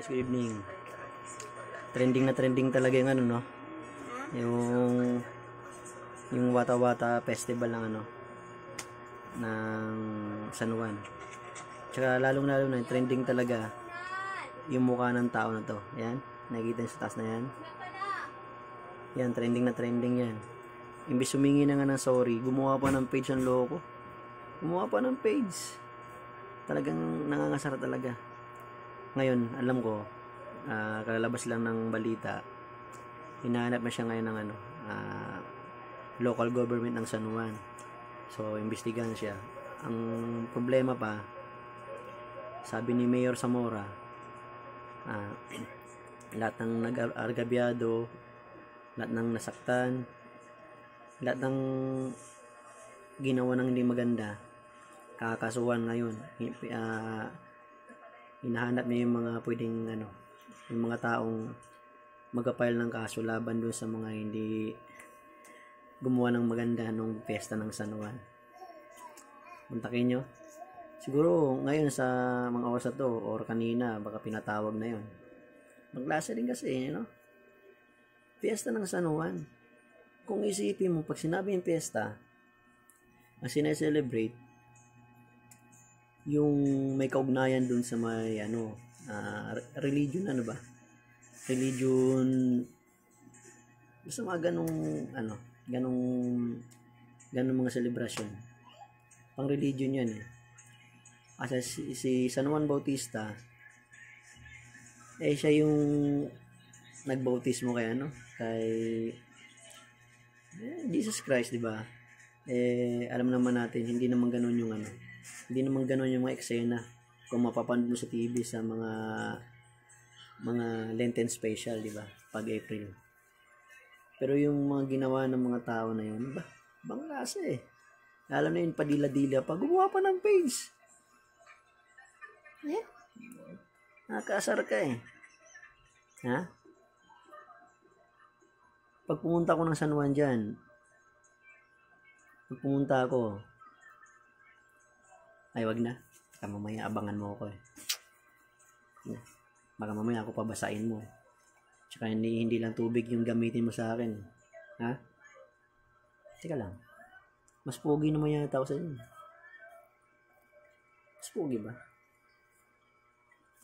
Guys, good evening. Trending na trending talaga yung ano, no? Yung Wata Wata Festival ng ano, ng San Juan. Tsaka lalong-lalo na trending talaga yung mukha ng tao na to. Ayan, nakikita niyo sa taas na yan. Yan, trending na trending yan. Imbis humingi na nga ng sorry, gumawa pa ng page ng loko. Gumawa pa ng page. Talagang nangangasara talaga. Ngayon, alam ko, kalalabas lang ng balita, hinahanap na siya ngayon ng ano, local government ng San Juan. So, imbestigahan siya. Ang problema pa, sabi ni Mayor Zamora, lahat ng nag-argabyado, lahat ng nasaktan, lahat ng ginawa ng hindi maganda, kakasuhan ngayon. Hinahanap niya yung mga pwedeng ano, yung mga taong mag-file ng kaso laban doon sa mga hindi gumawa ng maganda nung piyesta ng San Juan. Kontakin nyo. Siguro ngayon sa mga oras na to or kanina baka pinatawag na yon. Maglasa din kasi, you know? Piyesta ng San Juan. Kung isipin mo, pag sinabi yung piyesta, ang sineselebrate, yung may kaugnayan dun sa may ano, religion, ano ba? Religion, basta mga ganong mga celebration. Pang religion yan eh. Kasi si San Juan Bautista, siya yung nagbautismo kay Jesus Christ, di ba? Alam naman natin, hindi naman ganoon yung ano. Hindi naman ganoon yung mga eksena kung mapapanood mo sa TV sa mga Lenten special, di ba? Pag April. Pero yung mga ginawa ng mga tao na yun, bang lasa eh. Alam na yun, padila-dila pa. Gumawa pa ng page. Nakakasar ka eh. Ha? Pag pumunta ko ng San Juan dyan, ay wag na. Baka mamaya abangan mo ako eh. Baka mamaya ako pabasain mo. Tsaka hindi lang tubig yung gamitin mo sa akin. Ha? Teka lang. Mas pogi naman yata ako sa inyo. Mas pogi ba?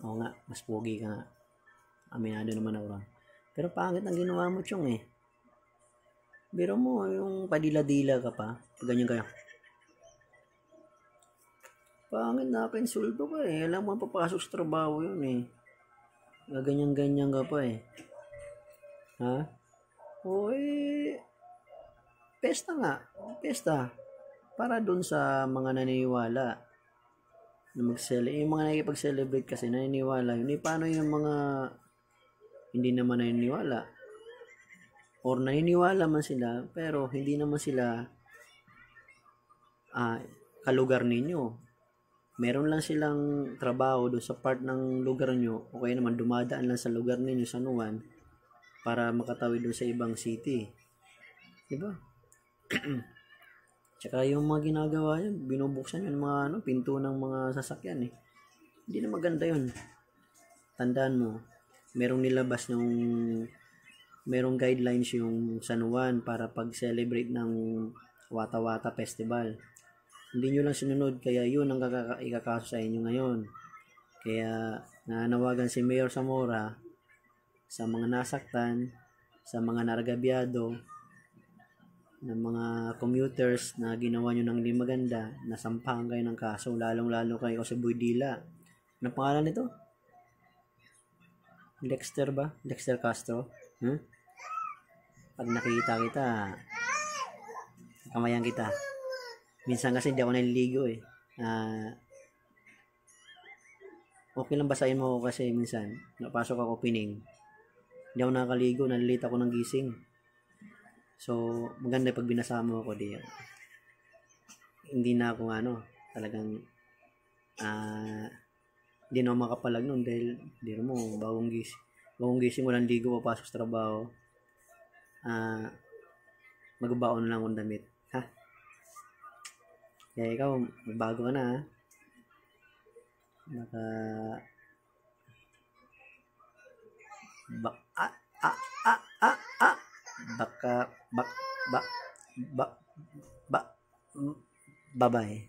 Oo nga, mas pogi ka nga. Aminado naman ako ron. Pero pangit ang ginawa mo, Chong eh. Biro mo, yung padila-dila ka pa. Ganyan kayo. Pangit, naka-insulto ka eh. Alam mo, papasok sa trabaho yun eh. Gaganyan-ganyan ka pa eh. Ha? O eh, pesta nga. Pesta. Para dun sa mga naniniwala na yung mga nakikipag-celebrate kasi naniniwala yun. Paano yung mga hindi naman naniniwala? Or naniniwala man sila, pero hindi naman sila kalugar ninyo. Meron lang silang trabaho doon sa part ng lugar nyo, o kaya naman dumadaan lang sa lugar ninyo sa San Juan para makatawid doon sa ibang city. Diba? Tsaka yung mga ginagawa yun, binubuksan yung mga pinto ng mga sasakyan eh. Hindi na maganda yun. Tandaan mo, merong guidelines yung San Juan para pag-celebrate ng Wata Wata Festival. Hindi nyo lang sinunod, kaya yun ang ikakaso sa inyo ngayon. Kaya nanawagan si Mayor Zamora sa mga nasaktan, sa mga naragabyado, ng mga commuters na ginawa nyo ng hindi maganda, nasampahan kayo ng kaso, lalong-lalo kayo sa Buydila. Anong pangalan nito? Dexter ba? Dexter Castro? Pag nakita kita, kamayan kita. Minsan kasi hindi ako naliligo eh. Okay lang basahin mo ako kasi minsan napasok ako pining. Hindi ako nakakaligo, nalilita ako ng gising. So, maganda pag binasa mo ako di. Hindi na ako talagang hindi na ako makapalag nun dahil hindi mo bagong gising walang ligo, papasok sa trabaho. Magbabaon na lang akong damit. Ha? Kaya ikaw, magbago ka na ha? Baka Bak, ah, ah, ah, ah, ah. Baka, bak, bak, bak, bak, bye-bye.